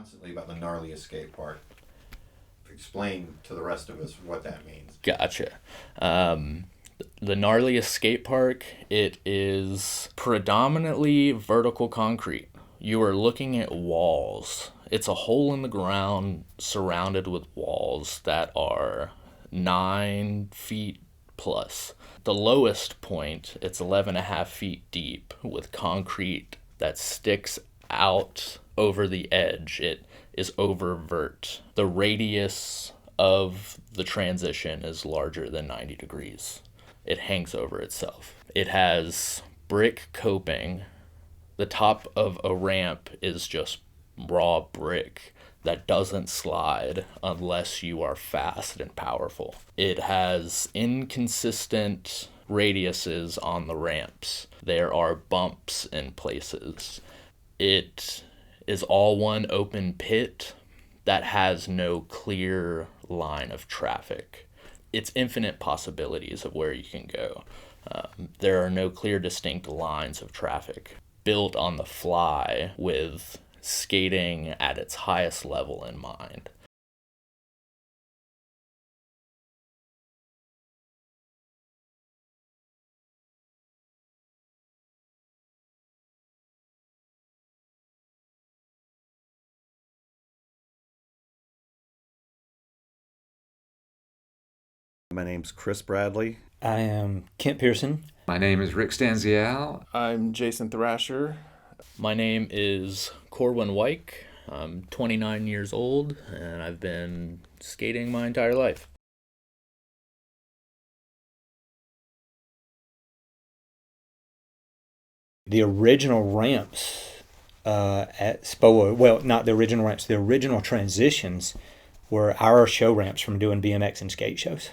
Constantly about the gnarliest skate park. Explain to the rest of us what that means. Gotcha. The gnarliest skate park, it is predominantly vertical concrete. You are looking at walls. It's a hole in the ground surrounded with walls that are 9 feet plus. The lowest point, it's 11 and a half feet deep with concrete that sticks out over the edge. It is over vert. The radius of the transition is larger than 90 degrees. It hangs over itself. It has brick coping. The top of a ramp is just raw brick that doesn't slide unless you are fast and powerful. It has inconsistent radiuses on the ramps. There are bumps in places. It is all one open pit that has no clear line of traffic. It's infinite possibilities of where you can go. There are no clear, distinct lines of traffic. Built on the fly with skating at its highest level in mind. My name's Chris Bradley. I am Kent Pearson. My name is Rick Stanzial. I'm Jason Thrasher. My name is Corwin Weik. I'm 29 years old, and I've been skating my entire life. The original ramps at Spoa, well, not the original ramps, the original transitions were our show ramps from doing BMX and skate shows.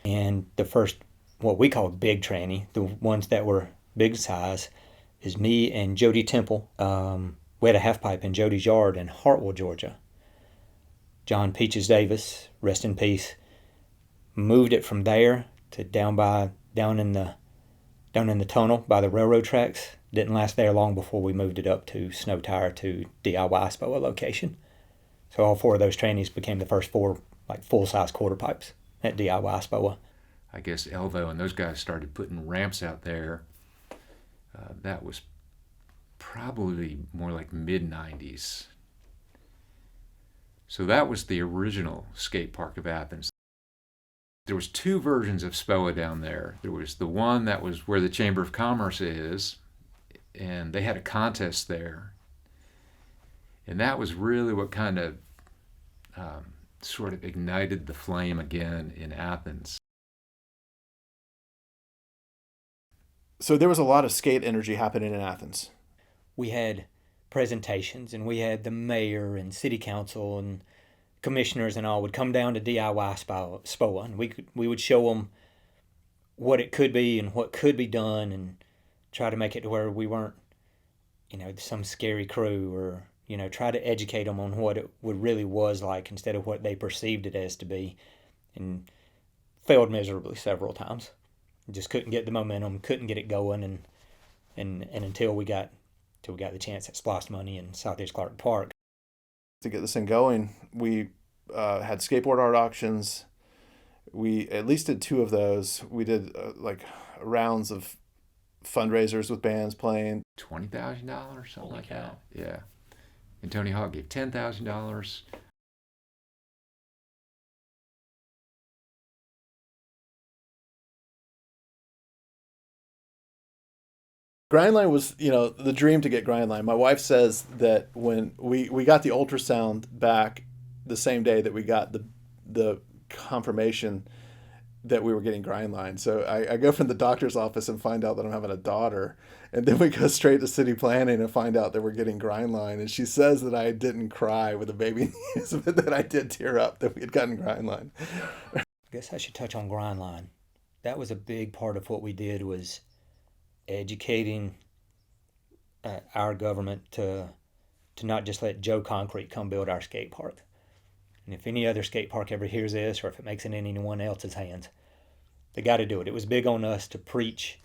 And the first, what we call big tranny, the ones that were big size, is me and Jody Temple. We had a half pipe in Jody's yard in Hartwell, Georgia. John Peaches Davis, rest in peace, moved it from there to down in the tunnel by the railroad tracks. Didn't last there long before we moved it up to Snow Tire to DIY Spoa location. So all four of those trannies became the first four like full-size quarter pipes at DIY Spoa. I guess Elvo and those guys started putting ramps out there. That was probably more like mid-90s. So that was the original skate park of Athens. There was two versions of Spoa down there. There was the one that was where the Chamber of Commerce is, and they had a contest there. And that was really what kind of sort of ignited the flame again in Athens. So there was a lot of skate energy happening in Athens. We had presentations, and we had the mayor and city council and commissioners and all would come down to DIY Spoa, and we would show them what it could be and what could be done, and try to make it to where we weren't, some scary crew, or try to educate them on what it really was like instead of what they perceived it as to be, and failed miserably several times. Just couldn't get the momentum, couldn't get it going, and until we got the chance at Splosh Money in Southeast Clark Park. To get this thing going, we had skateboard art auctions. We at least did two of those. We did rounds of fundraisers with bands playing. $20,000, something like that. Yeah. And Tony Hawk gave $10,000. Grindline was, the dream to get Grindline. My wife says that when we got the ultrasound back the same day that we got the confirmation that we were getting Grindline. So I go from the doctor's office and find out that I'm having a daughter. And then we go straight to city planning and find out that we're getting Grindline. And she says that I didn't cry with the baby news, but that I did tear up that we had gotten Grindline. I guess I should touch on Grindline. That was a big part of what we did, was educating our government to not just let Joe Concrete come build our skate park. And if any other skate park ever hears this, or if it makes it in anyone else's hands, they got to do it. It was big on us to preach,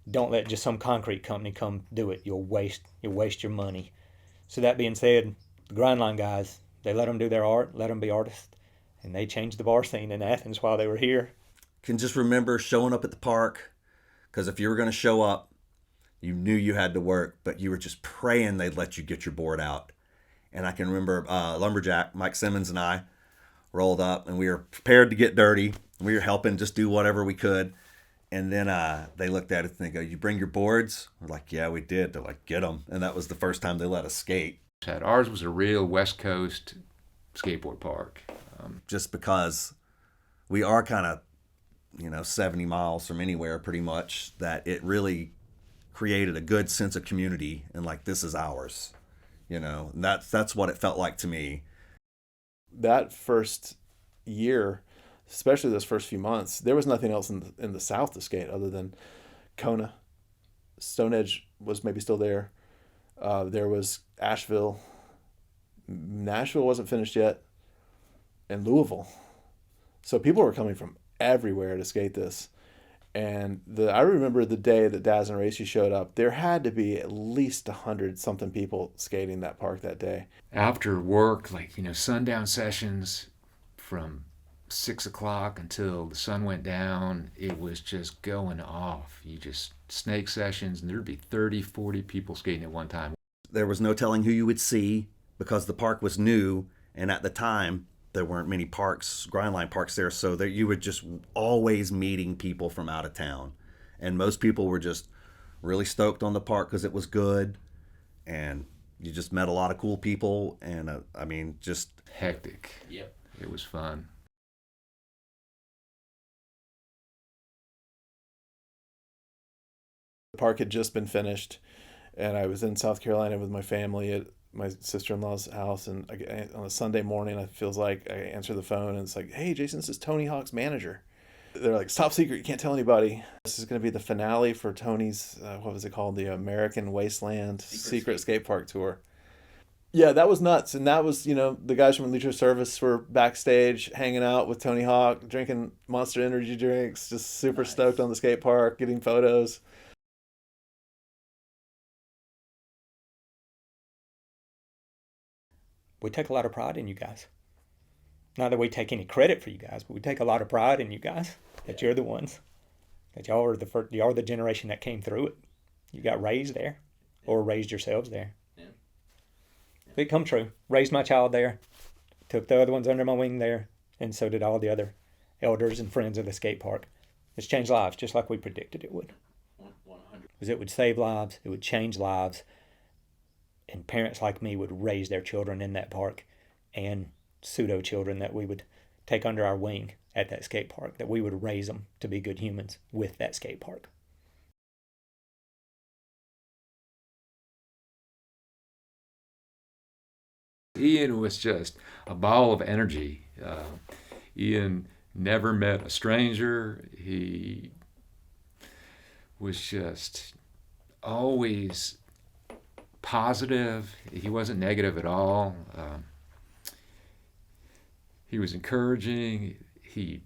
don't let just some concrete company come do it. You'll waste your money. So that being said, The Grindline guys, they let them do their art, let them be artists, and they changed the bar scene in Athens while they were here. Can just remember showing up at the park, because if you were going to show up, you knew you had to work, but you were just praying they'd let you get your board out. And I can remember Lumberjack, Mike Simmons, and I rolled up, and we were prepared to get dirty. We were helping just do whatever we could. And then they looked at it and they go, "You bring your boards?" We're like, "Yeah, we did." They're like, "Get them." And that was the first time they let us skate. Ours was a real West Coast skateboard park. Just because we are kind of, 70 miles from anywhere pretty much, that it really created a good sense of community and like, this is ours. And that's what it felt like to me. That first year, especially those first few months, there was nothing else in the South to skate other than Kona. Stone Edge was maybe still there. There was Asheville. Nashville wasn't finished yet. And Louisville. So people were coming from everywhere to skate this. And I remember the day that Daz and Racy showed up, there had to be at least 100-something people skating that park that day. After work, sundown sessions from 6 o'clock until the sun went down, it was just going off. You just snake sessions, and there'd be 30, 40 people skating at one time. There was no telling who you would see because the park was new, and at the time, there weren't many parks, Grindline parks there, so that you were just always meeting people from out of town. And most people were just really stoked on the park because it was good, and you just met a lot of cool people, and just hectic. Yep. It was fun. The park had just been finished, and I was in South Carolina with my family at my sister-in-law's house, and on a Sunday morning, it feels like I answer the phone, and it's like, "Hey, Jason, this is Tony Hawk's manager." They're like, "Top secret, you can't tell anybody. This is going to be the finale for Tony's, what was it called? The American Wasteland Secret Skate Park Tour." Yeah, that was nuts. And that was, the guys from Leisure Service were backstage hanging out with Tony Hawk, drinking Monster Energy drinks, just super stoked on the skate park, getting photos. We take a lot of pride in you guys. Not that we take any credit for you guys, but we take a lot of pride in you guys, that you're the ones, that y'all are the generation that came through it. You got raised there, or raised yourselves there. Yeah. It come true. Raised my child there, took the other ones under my wing there, and so did all the other elders and friends of the skate park. It's changed lives, just like we predicted it would. 100. Because it would save lives, it would change lives, and parents like me would raise their children in that park, and pseudo children that we would take under our wing at that skate park, that we would raise them to be good humans with that skate park. Ian was just a ball of energy. Ian never met a stranger. He was just always positive. He wasn't negative at all. He was encouraging. He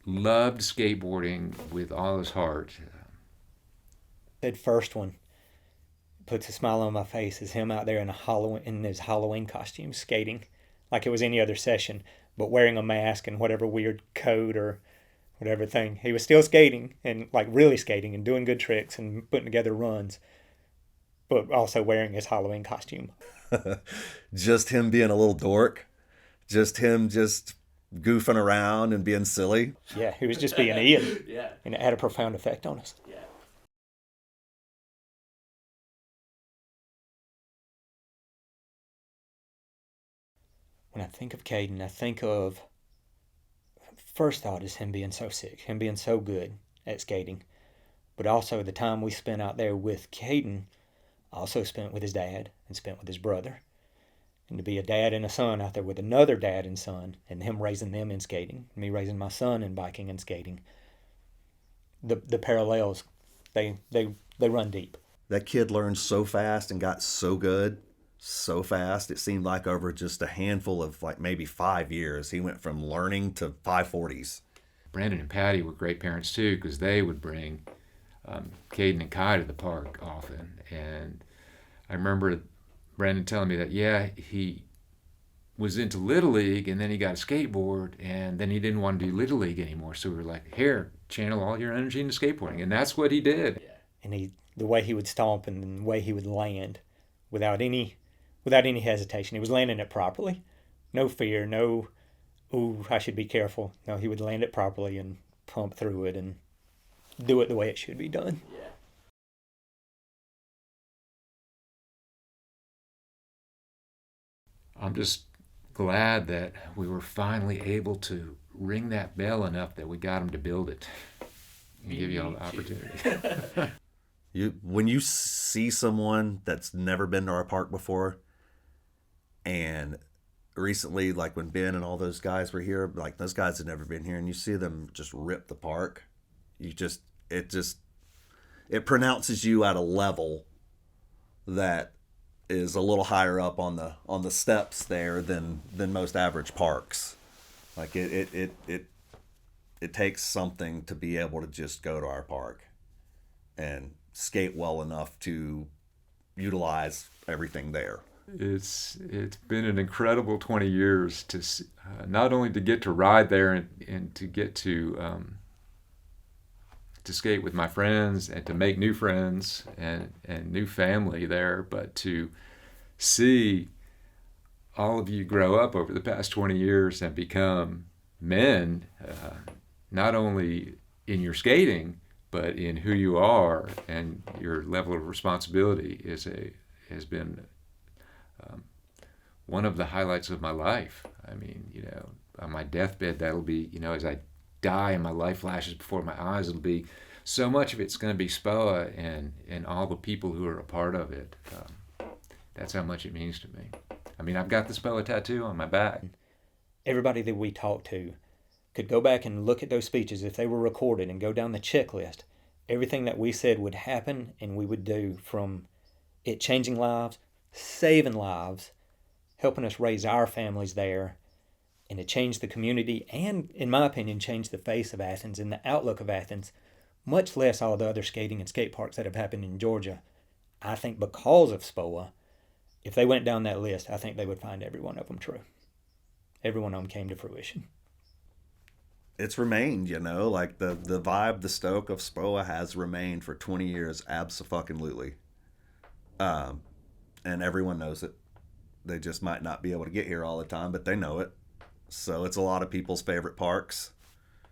loved skateboarding with all his heart. That first one puts a smile on my face is him out there in his Halloween costume skating like it was any other session, but wearing a mask and whatever weird coat or whatever thing. He was still skating and like really skating and doing good tricks and putting together runs, but also wearing his Halloween costume. Just him being a little dork. Just him just goofing around and being silly. Yeah, he was just being Ian. Yeah. And it had a profound effect on us. Yeah. When I think of Caden, I think of, first thought is him being so sick, him being so good at skating. But also the time we spent out there with Caden, also spent with his dad and spent with his brother. And to be a dad and a son out there with another dad and son, and him raising them in skating, and me raising my son in biking and skating, the parallels, they run deep. That kid learned so fast and got so good so fast. It seemed like over just a handful of like maybe 5 years, he went from learning to 540s. Brandon and Patty were great parents too, because they would bring Caden and Kai to the park often. And I remember Brandon telling me that, yeah, he was into Little League and then he got a skateboard and then he didn't want to do Little League anymore. So we were like, here, channel all your energy into skateboarding. And that's what he did. And the way he would stomp and the way he would land without any hesitation. He was landing it properly. No fear, no, ooh, I should be careful. No, he would land it properly and pump through it and do it the way it should be done. I'm just glad that we were finally able to ring that bell enough that we got him to build it and give you all the opportunity. When you see someone that's never been to our park before, and recently, like when Ben and all those guys were here, like those guys had never been here, and you see them just rip the park, it pronounces you at a level that is a little higher up on the steps there than most average parks. Like it takes something to be able to just go to our park and skate well enough to utilize everything there. It's been an incredible 20 years to not only to get to ride there and to get to skate with my friends and to make new friends and new family there, but to see all of you grow up over the past 20 years and become men, not only in your skating, but in who you are, and your level of responsibility has been one of the highlights of my life. I mean, on my deathbed, that'll be, as I die and my life flashes before my eyes, it'll be so much of it's going to be Spoa and all the people who are a part of it. That's how much it means to me. I mean, I've got the Spoa tattoo on my back. Everybody that we talked to could go back and look at those speeches if they were recorded and go down the checklist. Everything that we said would happen and we would do, from it changing lives, saving lives, helping us raise our families there, and it changed the community and, in my opinion, changed the face of Athens and the outlook of Athens, much less all the other skating and skate parks that have happened in Georgia. I think because of Spoa, if they went down that list, I think they would find every one of them true. Every one of them came to fruition. It's remained, like the vibe, the stoke of Spoa has remained for 20 years, abso-fucking-lutely. And everyone knows it. They just might not be able to get here all the time, but they know it. So it's a lot of people's favorite parks.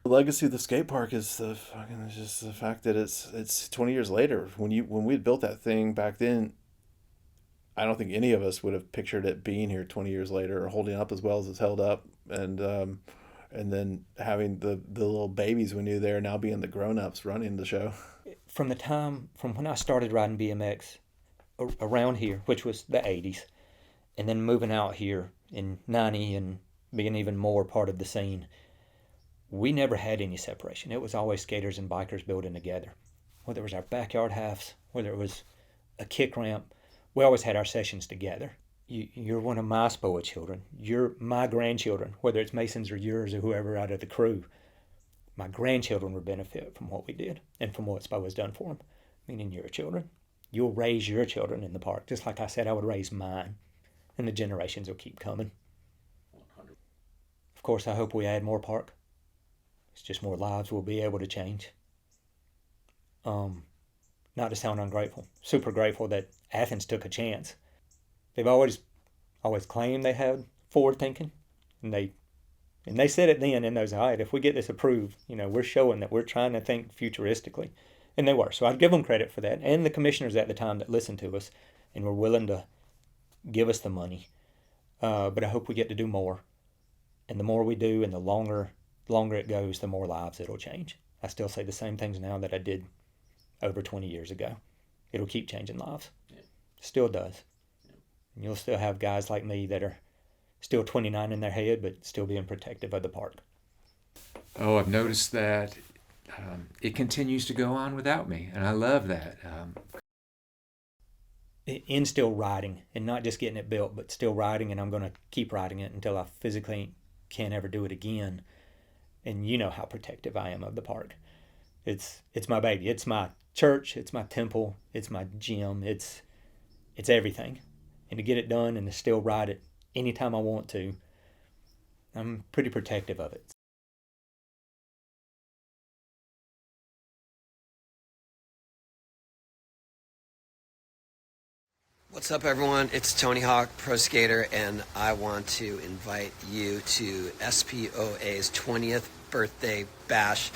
The legacy of the skate park is just the fact that it's 20 years later. When we had built that thing back then, I don't think any of us would have pictured it being here 20 years later or holding up as well as it's held up. And then having the little babies we knew there now being the grown-ups running the show. From when I started riding BMX around here, which was the 80s, and then moving out here in 90 and being even more part of the scene, we never had any separation. It was always skaters and bikers building together. Whether it was our backyard halves, whether it was a kick ramp, we always had our sessions together. You're one of my Spoa children. You're my grandchildren, whether it's Mason's or yours or whoever out of the crew. My grandchildren will benefit from what we did and from what Spoa's done for them, meaning your children. You'll raise your children in the park, just like I said I would raise mine, and the generations will keep coming. 100. Of course, I hope we add more park. It's just more lives we'll be able to change. Not to sound ungrateful, super grateful that Athens took a chance. They've always claimed they had forward thinking, and they said it then in those, all right, if we get this approved, we're showing that we're trying to think futuristically, and they were. So I'd give them credit for that, and the commissioners at the time that listened to us and were willing to give us the money. But I hope we get to do more, and the more we do, and the longer it goes, the more lives it'll change. I still say the same things now that I did over 20 years ago. It'll keep changing lives. Yeah. Still does. And you'll still have guys like me that are still 29 in their head, but still being protective of the park. Oh, I've noticed that it continues to go on without me, and I love that. In still riding, and not just getting it built, but still riding, and I'm going to keep riding it until I physically can't ever do it again. And you know how protective I am of the park. It's my baby. It's my church. It's my temple. It's my gym. It's everything. and to get it done and to still ride it anytime I want to, I'm pretty protective of it. What's up, everyone? It's Tony Hawk, pro skater, and I want to invite you to SPOA's 20th birthday bash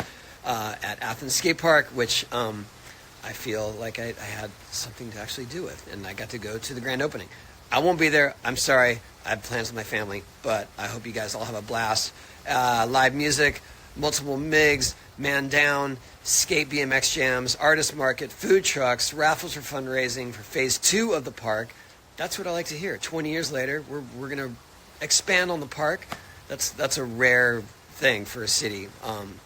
at Athens Skate Park, which I feel like I had something to actually do with, and I got to go to the grand opening. I won't be there. I'm sorry. I have plans with my family, but I hope you guys all have a blast. Live music, multiple MIGs, man down, skate BMX jams, artist market, food trucks, raffles for fundraising for phase 2 of the park. That's what I like to hear. 20 years later, we're going to expand on the park. That's a rare thing for a city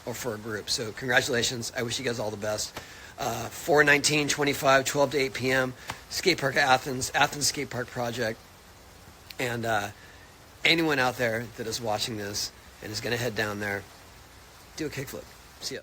or for a group. So congratulations. I wish you guys all the best. 4/19/25, 12 to 8 p.m. Skate Park of Athens, Athens Skate Park Project. And anyone out there that is watching this and is going to head down there, do a kickflip. See ya.